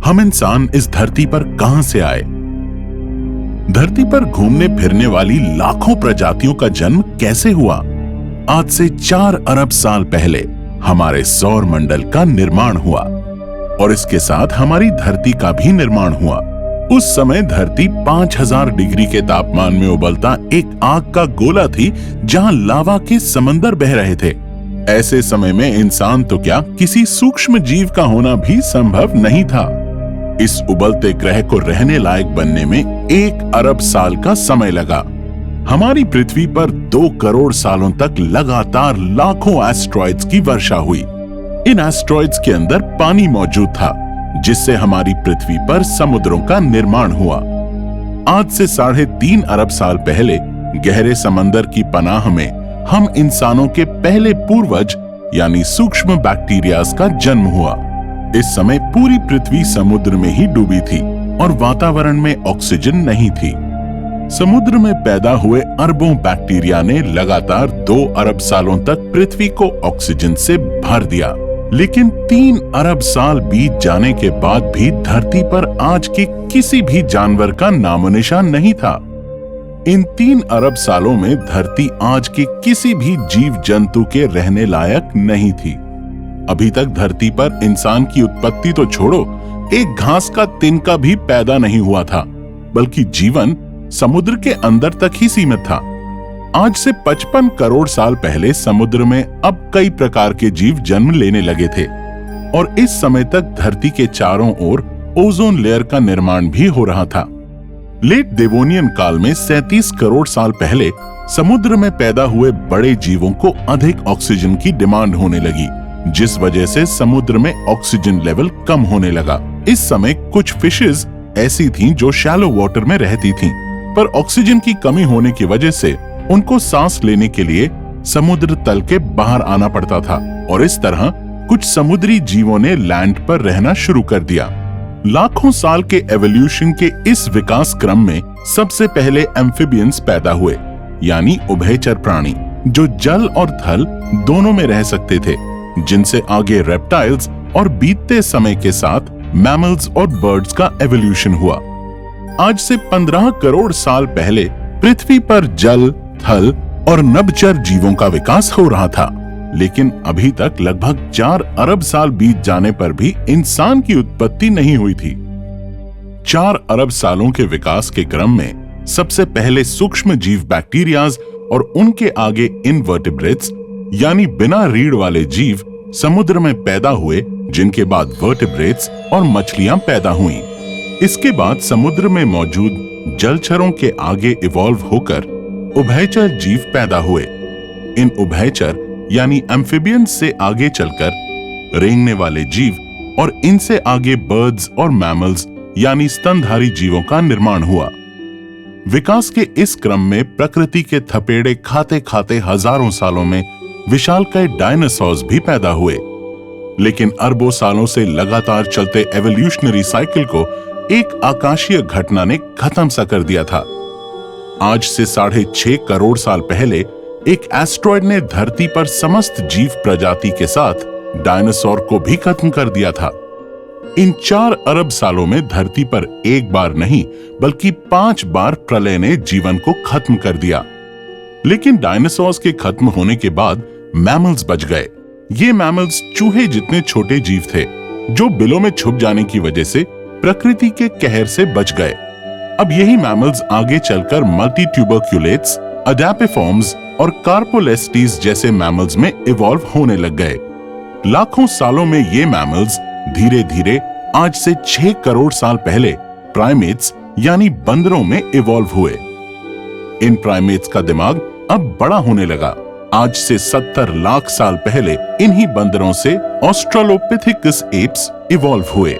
हम इंसान इस धरती पर कहां से आए? धरती पर घूमने फिरने वाली लाखों प्रजातियों का जन्म कैसे हुआ? आज से 4 अरब साल पहले हमारे सौर मंडल का निर्माण हुआ और इसके साथ हमारी धरती का भी निर्माण हुआ। उस समय धरती 5000 डिग्री के तापमान में उबलता एक आग का गोला थी, जहां लावा के समंदर बह रहे थे। ऐसे समय में इंसान तो क्या, किसी सूक्ष्म जीव का होना भी संभव नहीं था। इस उबलते ग्रह को रहने लायक बनने में 1 अरब साल का समय लगा। हमारी पृथ्वी पर 2 करोड़ सालों तक लगातार लाखों एस्ट्रॉइड्स की वर्षा हुई। इन एस्ट्रॉइड्स के अंदर पानी मौजूद था, जिससे हमारी पृथ्वी पर समुद्रों का निर्माण हुआ। आज से 3.5 अरब साल पहले गहरे समंदर की पनाह में हम इंसानों के पहले पूर्वज यानी सूक्ष्म बैक्टीरियाज का जन्म हुआ। इस समय पूरी पृथ्वी समुद्र में ही डूबी थी और वातावरण में ऑक्सीजन नहीं थी। समुद्र में पैदा हुए अरबों बैक्टीरिया ने लगातार 2 अरब सालों तक पृथ्वी को ऑक्सीजन से भर दिया। लेकिन 3 अरब साल बीत जाने के बाद भी धरती पर आज के किसी भी जानवर का नामो निशान नहीं था। इन 3 अरब सालों में धरती आज के किसी भी जीव जंतु के रहने लायक नहीं थी। अभी तक धरती पर इंसान की उत्पत्ति तो छोड़ो, एक घास का तिनका भी पैदा नहीं हुआ था, बल्कि जीवन समुद्र के अंदर तक ही सीमित था। आज से 55 करोड़ साल पहले समुद्र में अब कई प्रकार के जीव जन्म लेने लगे थे और इस समय तक धरती के चारों ओर ओजोन लेयर का निर्माण भी हो रहा था। लेट देवोनियन काल में 37 करोड़ साल पहले समुद्र में पैदा हुए बड़े जीवों को अधिक ऑक्सीजन की डिमांड होने लगी, जिस वजह से समुद्र में ऑक्सीजन लेवल कम होने लगा। इस समय कुछ फिशेस ऐसी थीं जो शैलो वाटर में रहती थीं, पर ऑक्सीजन की कमी होने की वजह से उनको सांस लेने के लिए समुद्र तल के बाहर आना पड़ता था और इस तरह कुछ समुद्री जीवों ने लैंड पर रहना शुरू कर दिया। लाखों साल के एवोल्यूशन के इस विकास क्रम में सबसे पहले एम्फिबियंस पैदा हुए, यानी उभयचर प्राणी जो जल और थल दोनों में रह सकते थे, जिनसे आगे रेप्टाइल्स और बीतते समय के साथ मैमल्स और बर्ड्स का एवोल्यूशन हुआ। आज से 15 करोड़ साल पहले पृथ्वी पर जल, थल और नभचर जीवों का विकास हो रहा था, लेकिन अभी तक लगभग 4 अरब साल बीत जाने पर भी इंसान की उत्पत्ति नहीं हुई थी। 4 अरब सालों के विकास के क्रम में सबसे पहले सूक्ष्म जीव बैक्टीरियाज और उनके आगे इनवर्टिब्रेट्स यानी बिना रीढ़ वाले जीव समुद्र में पैदा हुए, जिनके बाद वर्टिब्रेट्स और मछलियां पैदा हुईं। इसके बाद समुद्र में मौजूद जलचरों के आगे इवॉल्व होकर उभयचर जीव पैदा हुए। इन उभयचर यानी एम्फिबियंस से आगे चलकर रेंगने वाले जीव और इनसे आगे बर्ड्स और मैमल्स यानी स्तनधारी जीवों का निर्माण हुआ। विकास के इस क्रम में प्रकृति के थपेड़े खाते खाते हजारों सालों में विशालकाय डायनासोर्स भी पैदा हुए। लेकिन अरबों सालों से लगातार चलते एवोल्यूशनरी साइकिल को एक आकाशीय घटना ने खत्म सा कर दिया था। आज से 6.5 करोड़ साल पहले एक एस्ट्रॉयड ने धरती पर समस्त जीव प्रजाति के साथ डायनासोर को भी खत्म कर दिया था। इन 4 अरब सालों में धरती पर एक बार नहीं बल्कि 5 बार प्रलय ने जीवन को खत्म कर दिया। लेकिन डायनासोर्स के खत्म होने के बाद मैमल्स बच गए। ये मैमल्स चूहे जितने छोटे जीव थे, जो बिलों में छुप जाने की वजह से प्रकृति के कहर से बच गए। अब यही मैमल्स आगे चलकर मल्टी ट्यूबरक्यूलेट्स, अडैपिफॉर्म्स और कार्पोलेस्टीज जैसे मैमल्स में इवॉल्व होने लग गए। लाखों सालों में ये मैमल्स धीरे धीरे आज से 6 करोड़ साल पहले प्राइमेट्स यानी बंदरों में इवॉल्व हुए। इन प्राइमेट्स का दिमाग अब बड़ा होने लगा। आज से 70 लाख साल पहले इन्हीं बंदरों से ऑस्ट्रलोपिथिकस एप्स इवॉल्व हुए।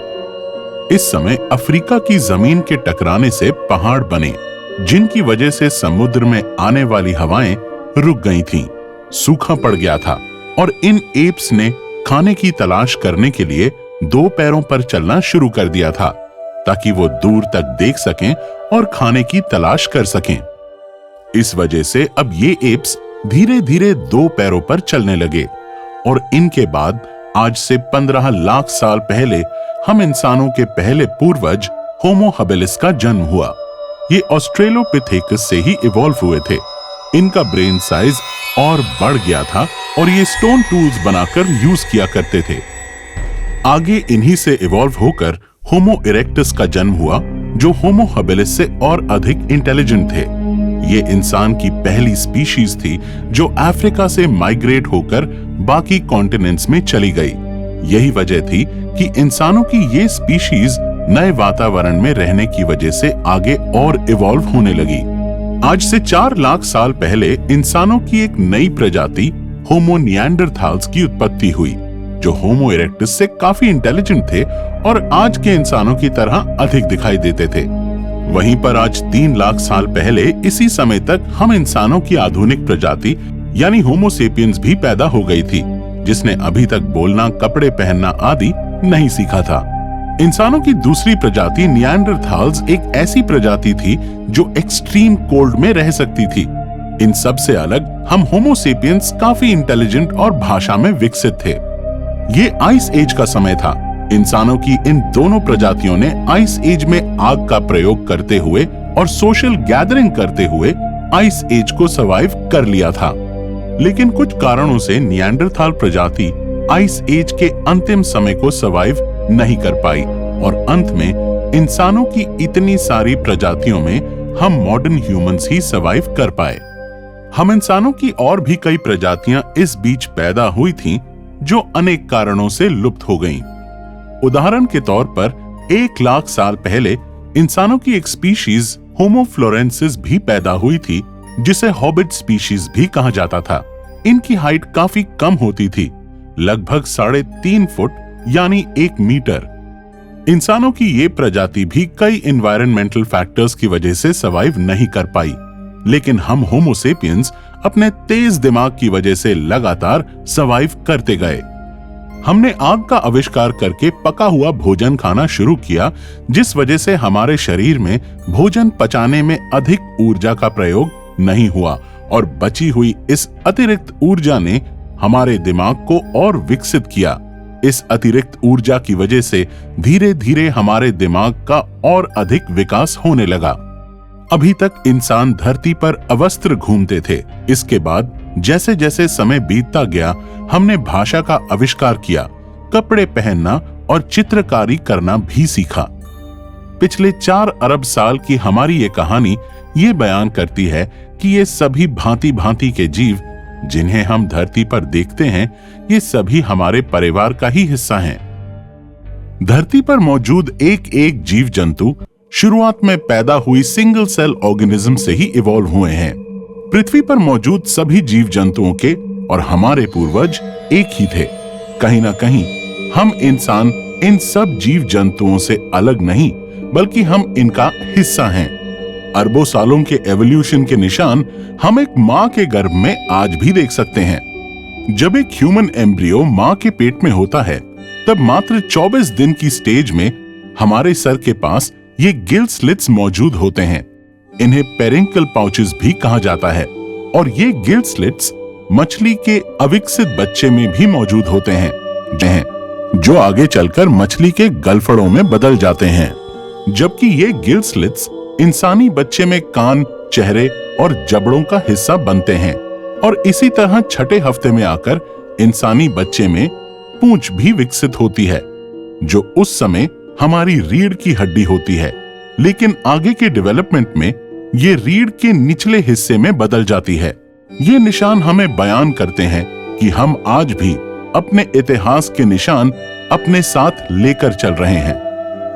इस समय अफ्रीका की जमीन के टकराने से पहाड़ बने, जिनकी वजह से समुद्र में आने वाली हवाएं रुक गई थीं, सूखा पड़ गया था और इन एप्स ने खाने की तलाश करने के लिए 2 पैरों पर चलना शुरू कर दिया था, ताकि वो दूर तक देख सकें और खाने की तलाश कर सकें। इस वजह से अब ये एप्स धीरे धीरे 2 पैरों पर चलने लगे और इनके बाद आज से 15 लाख साल पहले हम इंसानों के पहले पूर्वज होमो हबिलिस का जन्म हुआ। ये ऑस्ट्रेलोपिथेकस से ही इवॉल्व हुए थे। इनका ब्रेन साइज और बढ़ गया था और ये स्टोन टूल्स बनाकर यूज किया करते थे। आगे इन्हीं से इवॉल्व होकर होमो इरेक्टस का जन्म हुआ, जो होमो हबिलिस से और अधिक इंटेलिजेंट थे। ये इंसान की पहली स्पीशीज थी जो अफ्रीका से माइग्रेट होकर बाकी कॉन्टिनेंट्स में चली गई। यही वजह थी कि इंसानों की ये स्पीशीज नए वातावरण में रहने की वजह से आगे और इवॉल्व होने लगी। आज से 4 लाख साल पहले इंसानों की एक नई प्रजाति होमो निएंडरथाल्स की उत्पत्ति हुई, जो होमो इरेक्टस से काफी इंटेलिजेंट थे और आज के इंसानों की तरह अधिक दिखाई देते थे। वहीं पर आज 3 लाख साल पहले इसी समय तक हम इंसानों की आधुनिक प्रजाति यानी होमो सेपियंस भी पैदा हो गई थी, जिसने अभी तक बोलना, कपड़े पहनना आदि नहीं सीखा था। इंसानों की दूसरी प्रजाति निएंडरथाल्स एक ऐसी प्रजाति थी जो एक्सट्रीम कोल्ड में रह सकती थी। इन सब से अलग हम होमो सेपियंस काफी इंटेलिजेंट और भाषा में विकसित थे। ये आइस एज का समय था। इंसानों की इन दोनों प्रजातियों ने आइस एज में आग का प्रयोग करते हुए और सोशल गैदरिंग करते हुए आइस एज को सर्वाइव कर लिया था। लेकिन कुछ कारणों से निएंडरथाल प्रजाति आइस एज के अंतिम समय को सर्वाइव नहीं कर पाई और अंत में इंसानों की इतनी सारी प्रजातियों में हम मॉडर्न ह्यूमंस ही सर्वाइव कर पाए। हम इंसानों की और भी कई प्रजातियां इस बीच पैदा हुई थीं, जो अनेक कारणों से लुप्त हो गईं। उदाहरण के तौर पर 1 लाख साल पहले इंसानों की एक स्पीशीज होमो फ्लोरेंसिस भी पैदा हुई थी, जिसे हॉबिट स्पीशीज भी कहा जाता था। इनकी हाइट काफी कम होती थी, लगभग 3.5 फुट यानी 1 मीटर। इंसानों की ये प्रजाति भी कई एनवायरमेंटल फैक्टर्स की वजह से सर्वाइव नहीं कर पाई, लेकिन हम होमो सेपियंस अपने तेज दिमाग की वजह से लगातार सर्वाइव करते गए। हमने आग का आविष्कार करके पका हुआ भोजन खाना शुरू किया, जिस वजह से हमारे शरीर में भोजन पचाने में अधिक ऊर्जा का प्रयोग नहीं हुआ और बची हुई इस अतिरिक्त ऊर्जा ने हमारे दिमाग को और विकसित किया। इस अतिरिक्त ऊर्जा की वजह से धीरे धीरे हमारे दिमाग का और अधिक विकास होने लगा। अभी तक इंसान धरती पर अवस्त्र घूमते थे। इसके बाद जैसे जैसे समय बीतता गया, हमने भाषा का आविष्कार किया, कपड़े पहनना और चित्रकारी करना भी सीखा। पिछले 4 अरब साल की हमारी ये कहानी ये बयान करती है कि ये सभी भांति भांति के जीव जिन्हें हम धरती पर देखते हैं, ये सभी हमारे परिवार का ही हिस्सा हैं। धरती पर मौजूद एक एक जीव जंतु शुरुआत में पैदा हुई सिंगल सेल ऑर्गेनिज्म से ही इवॉल्व हुए हैं। पृथ्वी पर मौजूद सभी जीव जंतुओं के और हमारे पूर्वज एक ही थे। कहीं ना कहीं हम इंसान इन सब जीव जंतुओं से अलग नहीं, बल्कि हम इनका हिस्सा हैं। अरबों सालों के एवोल्यूशन के निशान हम एक माँ के गर्भ में आज भी देख सकते हैं। जब एक ह्यूमन एम्ब्रियो माँ के पेट में होता है, तब मात्र 24 दिन की स्टेज में हमारे सर के पास ये गिल स्लिट्स मौजूद होते हैं। इन्हें पेरिंकल पाउचेस भी कहा जाता है और ये गिल स्लिट्स मछली के अविकसित बच्चे में भी मौजूद होते हैं, जो आगे चलकर मछली के गलफड़ों में बदल जाते हैं। जबकि ये गिल स्लिट्स इंसानी बच्चे में कान, चेहरे और जबड़ों का हिस्सा बनते हैं और इसी तरह छठे हफ्ते में आकर इंसानी बच्चे में पूंछ भी विकसित होती है, जो उस समय हमारी रीढ़ की हड्डी होती है। लेकिन आगे के डेवलपमेंट में ये रीढ़ के निचले हिस्से में बदल जाती है। ये निशान हमें बयान करते हैं कि हम आज भी अपने इतिहास के निशान अपने साथ लेकर चल रहे हैं।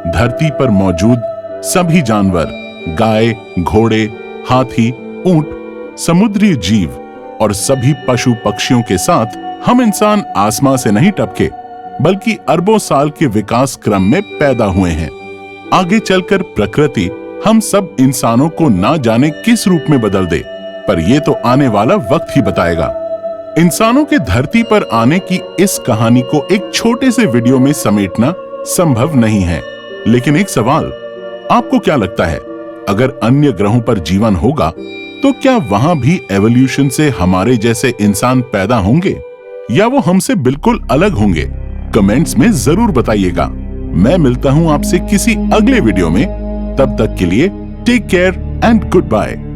धरती पर मौजूद सभी जानवर, गाय, घोड़े, हाथी, ऊंट, समुद्री जीव और सभी पशु पक्षियों के साथ हम इंसान आसमां से नहीं टपके, बल्कि अरबों साल के विकास क्रम में पैदा हुए हैं। आगे चलकर प्रकृति हम सब इंसानों को ना जाने किस रूप में बदल दे, पर यह तो आने वाला वक्त ही बताएगा। इंसानों के धरती पर आने की इस कहानी को एक छोटे से वीडियो में समेटना संभव नहीं है। लेकिन एक सवाल, आपको क्या लगता है, अगर अन्य ग्रहों पर जीवन होगा तो क्या वहां भी एवोल्यूशन से हमारे जैसे इंसान पैदा होंगे या वो हमसे बिल्कुल अलग होंगे? कमेंट्स में जरूर बताइएगा। मैं मिलता हूं आपसे किसी अगले वीडियो में। तब तक के लिए take care and good bye.